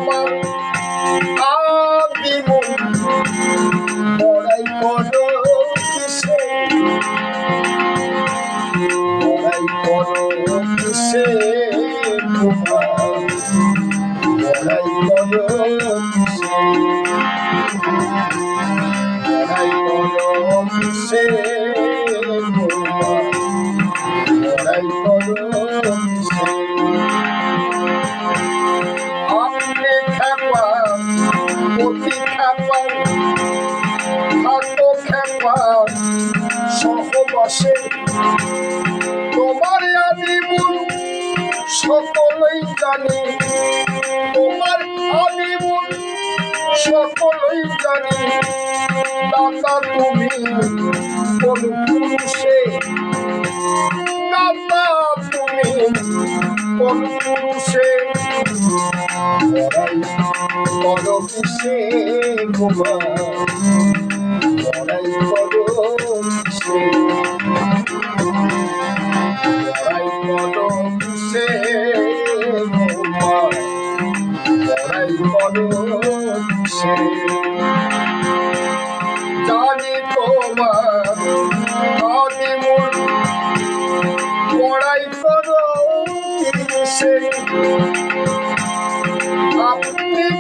আমার আদি মন বড়াই করো কিসে বড়াই করো কিসে বড়াই করো কিসে বড়াই করো কিসে বড়াই করো কিসে আপনি খেপা অতি খেপা থাকো খেপা সহবাসে তোমার আদিমূল সকলেই জানি তোমার আদিমূল সকলেই জানি দাতা তুমি কোন পুরুষে দাতা তুমি কোন পুরুষে বড়াই করো কিসে গোমা বড়াই করো কিসে বড়াই করো কিসে গোমা বড়াই করো কিসে